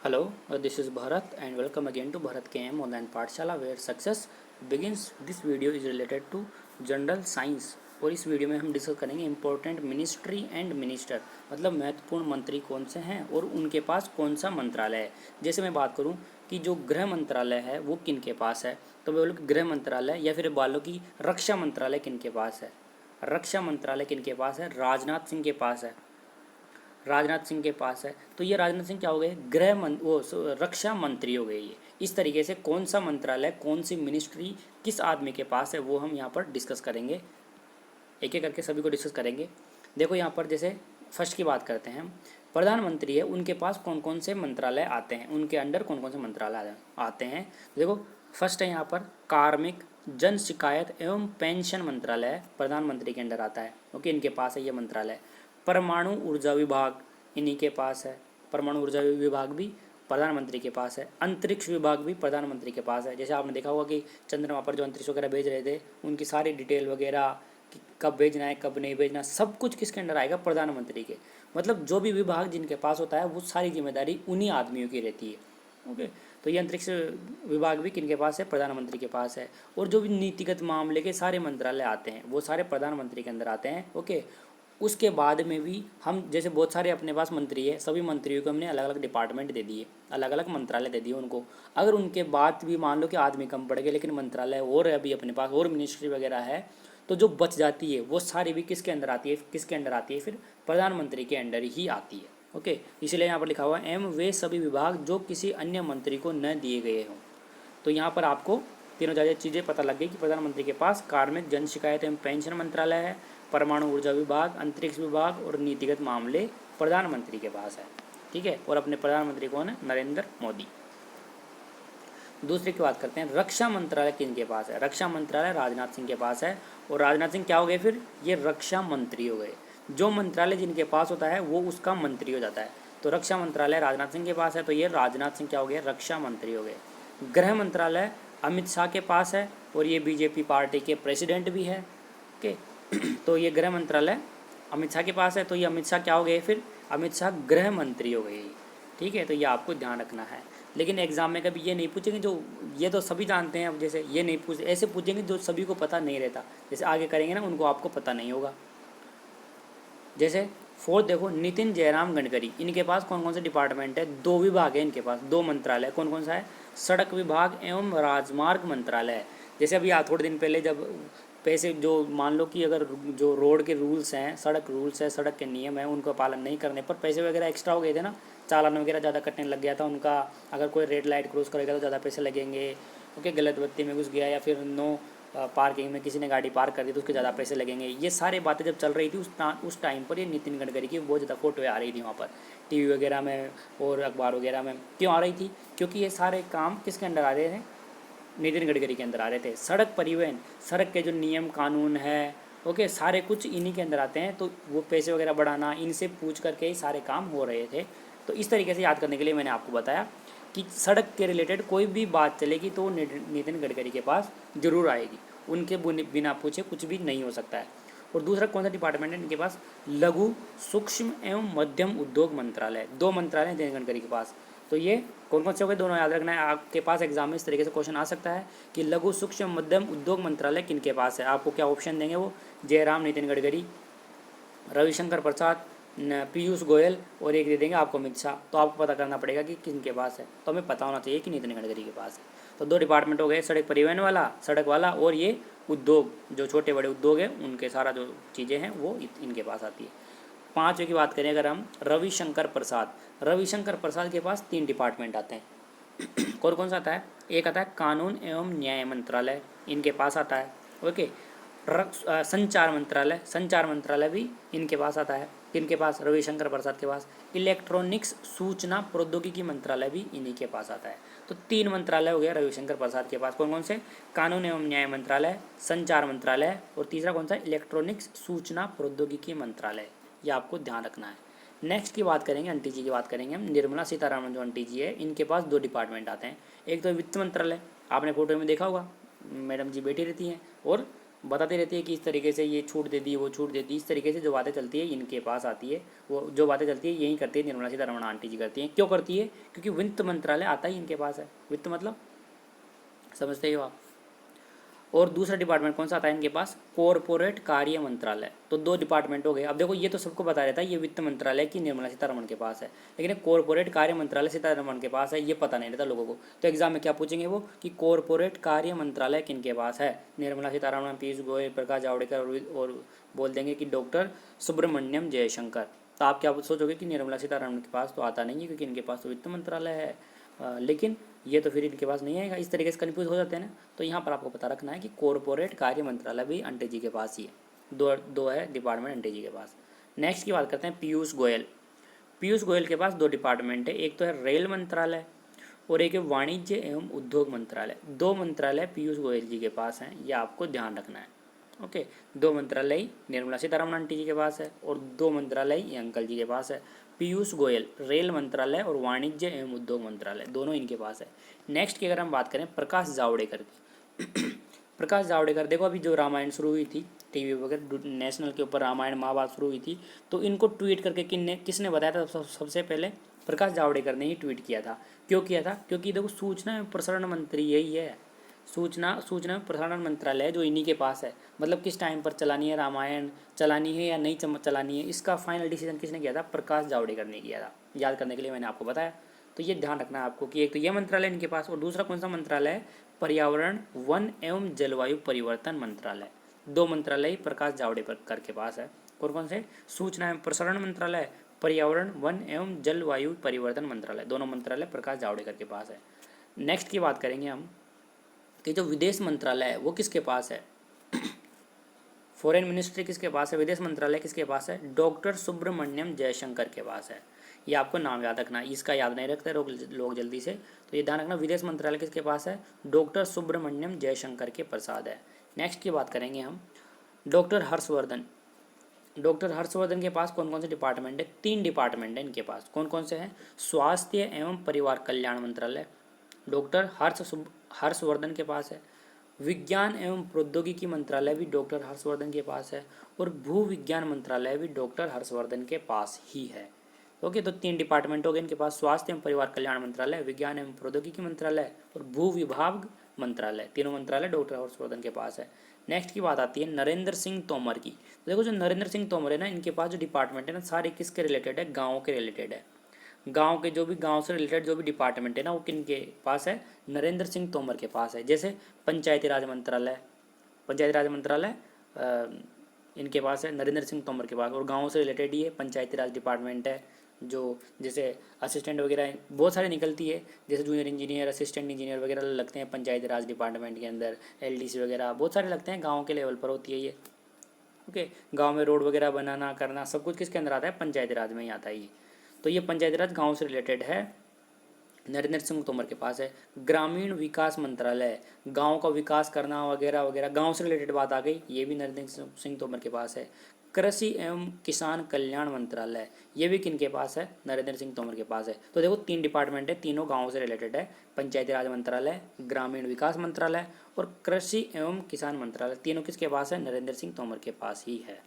Hello, this is Bharat and welcome again to Bharat KM online पाठशाला where success begins. This video is related to general science और इस video में हम discuss करेंगे important ministry and minister, मतलब महत्वपूर्ण मंत्री कौन से हैं और उनके पास कौन सा मंत्रालय है। जैसे मैं बात करूं कि जो गृह मंत्रालय है वो किन के पास है, तो मैं बोलूँ गृह मंत्रालय या फिर बोलो कि रक्षा मंत्रालय किन के पास है। रक्षा मंत्रालय किन के पास है? राजनाथ सिंह के पास है। राजनाथ सिंह के पास है, तो ये राजनाथ सिंह क्या हो गए? रक्षा मंत्री हो गए ये। इस तरीके से कौन सा मंत्रालय, कौन सी मिनिस्ट्री किस आदमी के पास है वो हम यहाँ पर डिस्कस करेंगे, एक एक करके सभी को डिस्कस करेंगे। देखो यहाँ पर जैसे फर्स्ट की बात करते हैं हम, प्रधानमंत्री है उनके पास कौन कौन से मंत्रालय आते हैं, उनके अंडर कौन कौन से मंत्रालय आते हैं। देखो फर्स्ट है यहाँ पर कार्मिक जन शिकायत एवं पेंशन मंत्रालय प्रधानमंत्री के अंडर आता है। ओके, इनके पास है ये मंत्रालय। परमाणु ऊर्जा विभाग इन्हीं के पास है, परमाणु ऊर्जा विभाग भी प्रधानमंत्री के पास है। अंतरिक्ष विभाग भी प्रधानमंत्री के पास है। जैसे आपने देखा होगा कि चंद्रमा पर जो अंतरिक्ष वगैरह भेज रहे थे उनकी सारी डिटेल वगैरह कि कब भेजना है कब नहीं भेजना, सब कुछ किसके अंडर आएगा? प्रधानमंत्री के। मतलब जो भी विभाग जिनके पास होता है वो सारी जिम्मेदारी उन्हीं आदमियों की रहती है। ओके, तो ये अंतरिक्ष विभाग भी किनके पास है? प्रधानमंत्री के पास है। और जो भी नीतिगत मामले के सारे मंत्रालय आते हैं वो सारे प्रधानमंत्री के अंदर आते हैं। ओके, उसके बाद में भी हम जैसे बहुत सारे अपने पास मंत्री है, सभी मंत्रियों को हमने अलग अलग डिपार्टमेंट दे दिए, अलग अलग मंत्रालय दे दिए उनको। अगर उनके बाद भी मान लो कि आदमी कम पड़ गए लेकिन मंत्रालय और अभी अपने पास और मिनिस्ट्री वगैरह है, तो जो बच जाती है वो सारी भी किसके अंदर आती है? किसके अंडर आती है? फिर प्रधानमंत्री के अंडर ही आती है। ओके, इसलिए यहाँ पर लिखा हुआ है एम वे सभी विभाग जो किसी अन्य मंत्री को न दिए गए हों। तो यहाँ पर आपको तीनों ज़्यादा चीज़ें पता लग गई कि प्रधानमंत्री के पास कार्मिक जन शिकायत एवं पेंशन मंत्रालय है, परमाणु ऊर्जा विभाग, अंतरिक्ष विभाग और नीतिगत मामले प्रधानमंत्री के पास है। ठीक है, और अपने प्रधानमंत्री कौन है? नरेंद्र मोदी। दूसरे की बात करते हैं, रक्षा मंत्रालय किनके पास है? रक्षा मंत्रालय राजनाथ सिंह के पास है। और राजनाथ सिंह क्या हो गए? फिर ये रक्षा मंत्री हो गए। जो मंत्रालय जिनके पास होता है वो उसका मंत्री हो जाता है। तो रक्षा मंत्रालय राजनाथ सिंह के पास है, तो ये राजनाथ सिंह क्या हो गए? रक्षा मंत्री हो गए। गृह मंत्रालय अमित शाह के पास है और ये बीजेपी पार्टी के प्रेसिडेंट भी है। ओके, तो ये गृह मंत्रालय अमित शाह के पास है, तो ये अमित शाह क्या हो गए? फिर अमित शाह गृह मंत्री हो गए। ठीक है, तो ये आपको ध्यान रखना है। लेकिन एग्जाम में कभी ये नहीं पूछेंगे जो ये तो सभी जानते हैं, अब जैसे ये नहीं पूछ, ऐसे पूछेंगे जो सभी को पता नहीं रहता, जैसे आगे करेंगे ना उनको आपको पता नहीं होगा। जैसे फोर्थ देखो, नितिन जयराम गडकरी, इनके पास कौन कौन से डिपार्टमेंट है? दो विभाग है इनके पास, दो मंत्रालय। कौन कौन सा है? सड़क विभाग एवं राजमार्ग मंत्रालय। जैसे अभी थोड़े दिन पहले जब पैसे जो मान लो कि अगर जो रोड के रूल्स हैं, सड़क रूल्स है, सड़क के नियम हैं, उनको पालन नहीं करने पर पैसे वगैरह एक्स्ट्रा हो गए थे ना, चालान वगैरह ज़्यादा कटने लग गया था उनका। अगर कोई रेड लाइट क्रॉस करेगा तो ज़्यादा पैसे लगेंगे। ओके, गलत बत्ती में घुस गया या फिर नो पार्किंग में किसी ने गाड़ी पार्क कर दी तो उसके ज़्यादा पैसे लगेंगे। ये सारी बातें जब चल रही थी उस टाइम पर ये नितिन गडकरी की बहुत ज़्यादा फोटो आ रही थी वहाँ पर टीवी वगैरह में और अखबार वगैरह में। क्यों आ रही थी? क्योंकि ये सारे काम किसके अंडर आ रहे थे? नितिन गडकरी के अंदर आ रहे थे। सड़क परिवहन, सड़क के जो नियम कानून है, ओके, सारे कुछ इन्हीं के अंदर आते हैं। तो वो पैसे वगैरह बढ़ाना, इनसे पूछ करके ही सारे काम हो रहे थे। तो इस तरीके से याद करने के लिए मैंने आपको बताया कि सड़क के रिलेटेड कोई भी बात चलेगी तो नितिन गडकरी के पास ज़रूर आएगी, उनके बिना पूछे कुछ भी नहीं हो सकता है। और दूसरा कौन सा डिपार्टमेंट है इनके पास? लघु सूक्ष्म एवं मध्यम उद्योग मंत्रालय। दो मंत्रालय हैं नितिन गडकरी के पास। तो ये कौन कौन से हो गए? दोनों याद रखना है, आपके पास एग्जाम में इस तरीके से क्वेश्चन आ सकता है कि लघु सूक्ष्म मध्यम उद्योग मंत्रालय किनके पास है। आपको क्या ऑप्शन देंगे? वो जयराम नितिन गडकरी, रविशंकर प्रसाद, पीयूष गोयल और एक दे देंगे आपको अमित शाह। तो आपको पता करना पड़ेगा कि किनके पास है। तो हमें पता होना चाहिए कि नितिन गडकरी के पास है। तो दो डिपार्टमेंट हो गए, सड़क परिवहन वाला, सड़क वाला, और ये उद्योग, जो छोटे बड़े उद्योग हैं उनके सारा जो चीज़ें हैं वो इनके पास आती है। पाँचवें की बात करें अगर हम, रविशंकर प्रसाद। रविशंकर प्रसाद के पास 3 डिपार्टमेंट आते हैं। कौन कौन सा आता है? एक आता है कानून एवं न्याय मंत्रालय, इनके पास आता है। ओके, संचार मंत्रालय, संचार मंत्रालय भी इनके पास आता है। किनके पास? रविशंकर प्रसाद के पास। इलेक्ट्रॉनिक्स सूचना प्रौद्योगिकी मंत्रालय भी इन्हीं के पास आता है। तो 3 मंत्रालय हो गया रविशंकर प्रसाद के पास। कौन कौन से? कानून एवं न्याय मंत्रालय, संचार मंत्रालय और तीसरा कौन सा? इलेक्ट्रॉनिक्स सूचना प्रौद्योगिकी मंत्रालय। ये आपको ध्यान रखना है। नेक्स्ट की बात करेंगे, आंटी जी की बात करेंगे हम। निर्मला सीतारामन जो आंटी जी है, इनके पास 2 डिपार्टमेंट आते हैं। एक तो वित्त मंत्रालय, आपने फोटो में देखा होगा, मैडम जी बैठी रहती हैं, और बताती रहती है कि इस तरीके से ये छूट दे दी, वो छूट दे दी, इस तरीके से जो बातें चलती है इनके पास आती है। वो जो बातें चलती है यही करती है निर्मला सीतारमण आंटी जी करती हैं। क्यों करती है? क्योंकि वित्त मंत्रालय आता ही इनके पास है। वित्त मतलब समझते ही हो आप। और दूसरा डिपार्टमेंट कौन सा आता है इनके पास? कॉरपोरेट कार्य मंत्रालय। तो दो डिपार्टमेंट हो गए। अब देखो ये तो सबको बता रहता है ये वित्त मंत्रालय की निर्मला सीतारमण के पास है, लेकिन कॉरपोरेट कार्य मंत्रालय सीतारमण के पास है ये पता नहीं रहता लोगों को। तो एग्जाम में क्या पूछेंगे वो कि कॉरपोरेट कार्य मंत्रालय किनके पास है? निर्मला सीतारमण, पीयूष गोयल, प्रकाश जावड़ेकर और बोल देंगे कि डॉक्टर सुब्रमण्यम जयशंकर। तो आप क्या सोचोगे कि निर्मला सीतारमण के पास तो आता नहीं है क्योंकि इनके पास तो वित्त मंत्रालय है, लेकिन ये तो फिर इनके पास नहीं आएगा। इस तरीके से कन्फ्यूज हो जाते हैं ना। तो यहाँ पर आपको पता रखना है कि कॉरपोरेट कार्य मंत्रालय भी आंटी जी के पास ही है। दो है डिपार्टमेंट आंटी जी के पास। नेक्स्ट की बात करते हैं पीयूष गोयल। पीयूष गोयल के पास दो डिपार्टमेंट है, एक तो है रेल मंत्रालय और एक है वाणिज्य एवं उद्योग मंत्रालय। दो मंत्रालय पीयूष गोयल जी के पास हैं, ये आपको ध्यान रखना है। ओके, दो मंत्रालय निर्मला सीतारमण आंटी जी के पास है और दो मंत्रालय ये अंकल जी के पास है। पीयूष गोयल रेल मंत्रालय और वाणिज्य एवं उद्योग मंत्रालय दोनों इनके पास है। नेक्स्ट की अगर हम बात करें प्रकाश जावड़ेकर की प्रकाश जावड़ेकर, देखो अभी जो रामायण शुरू हुई थी टीवी वगैरह नेशनल के ऊपर रामायण महाभारत शुरू हुई थी, तो इनको ट्वीट करके किसने बताया था? सबसे पहले प्रकाश जावड़ेकर ने ही ट्वीट किया था। क्यों किया था? क्योंकि देखो सूचना एवं प्रसारण मंत्री यही है, सूचना एवं प्रसारण मंत्रालय जो इन्हीं के पास है। मतलब किस टाइम पर चलानी है रामायण, चलानी है या नहीं चलानी है, इसका फाइनल डिसीजन किसने किया था? प्रकाश जावड़ेकर ने किया था। याद करने के लिए मैंने आपको बताया। तो ये ध्यान रखना है आपको कि एक तो ये मंत्रालय इनके पास और दूसरा कौन सा मंत्रालय है? पर्यावरण, वन एवं जलवायु परिवर्तन मंत्रालय। दो मंत्रालय प्रकाश जावड़ेकर के पास है। और कौन से? सूचना एवं प्रसारण मंत्रालय, पर्यावरण, वन एवं जलवायु परिवर्तन मंत्रालय, दोनों मंत्रालय प्रकाश जावड़ेकर के पास है। नेक्स्ट की बात करेंगे हम कि जो विदेश मंत्रालय है वो किसके पास है? फॉरेन मिनिस्ट्री किसके पास है? विदेश मंत्रालय किसके पास है? डॉक्टर सुब्रमण्यम जयशंकर के पास है। ये आपको नाम याद रखना है, इसका याद नहीं रखते लोग जल्दी से, तो ये ध्यान रखना। विदेश मंत्रालय किसके पास है? डॉक्टर सुब्रमण्यम जयशंकर के प्रसाद है। नेक्स्ट की बात करेंगे हम डॉक्टर हर्षवर्धन। डॉक्टर हर्षवर्धन के पास कौन कौन से डिपार्टमेंट है? 3 डिपार्टमेंट है इनके पास। कौन कौन से हैं? स्वास्थ्य एवं परिवार कल्याण मंत्रालय डॉक्टर हर्षवर्धन के पास है। विज्ञान एवं प्रौद्योगिकी मंत्रालय भी डॉक्टर हर्षवर्धन के पास है और भू विज्ञान मंत्रालय भी डॉक्टर हर्षवर्धन के पास ही है। ओके, तो 3 डिपार्टमेंट हो गए इनके पास, स्वास्थ्य एवं परिवार कल्याण मंत्रालय, विज्ञान एवं प्रौद्योगिकी मंत्रालय और भू विभाग मंत्रालय। तीनों मंत्रालय डॉक्टर हर्षवर्धन के पास है। नेक्स्ट की बात आती है नरेंद्र सिंह तोमर की। तो देखो जो नरेंद्र सिंह तोमर है ना, इनके पास जो डिपार्टमेंट है ना सारे किसके रिलेटेड है? गाँव के रिलेटेड है। गांव के जो भी गांव से रिलेटेड जो भी डिपार्टमेंट है ना वो किनके पास है? नरेंद्र सिंह तोमर के पास है। जैसे पंचायती राज मंत्रालय, इनके पास है नरेंद्र सिंह तोमर के पास, और गाँव से रिलेटेड ही है पंचायती राज डिपार्टमेंट है। जो जैसे असिस्टेंट वगैरह बहुत सारी निकलती है, जैसे जूनियर इंजीनियर, असिस्टेंट इंजीनियर वगैरह लगते हैं पंचायती राज डिपार्टमेंट के अंदर। एलडीसी वगैरह बहुत सारे लगते हैं, गाँव के लेवल पर होती है ये। ओके, गाँव में रोड वगैरह बनाना करना सब कुछ किसके अंदर आता है? पंचायती राज में ही आता है ये। तो ये पंचायती राज गाँव से रिलेटेड है, नरेंद्र सिंह तोमर के पास है। ग्रामीण विकास मंत्रालय, गांव का विकास करना वगैरह वगैरह, गांव से रिलेटेड बात आ गई, ये भी नरेंद्र सिंह तोमर के पास है। कृषि एवं किसान कल्याण मंत्रालय, ये भी किन के पास है? नरेंद्र सिंह तोमर के पास है। तो देखो 3 डिपार्टमेंट है, तीनों गाँव से रिलेटेड है। पंचायती राज मंत्रालय, ग्रामीण विकास मंत्रालय और कृषि एवं किसान मंत्रालय, तीनों किसके पास है? नरेंद्र सिंह तोमर के पास ही है।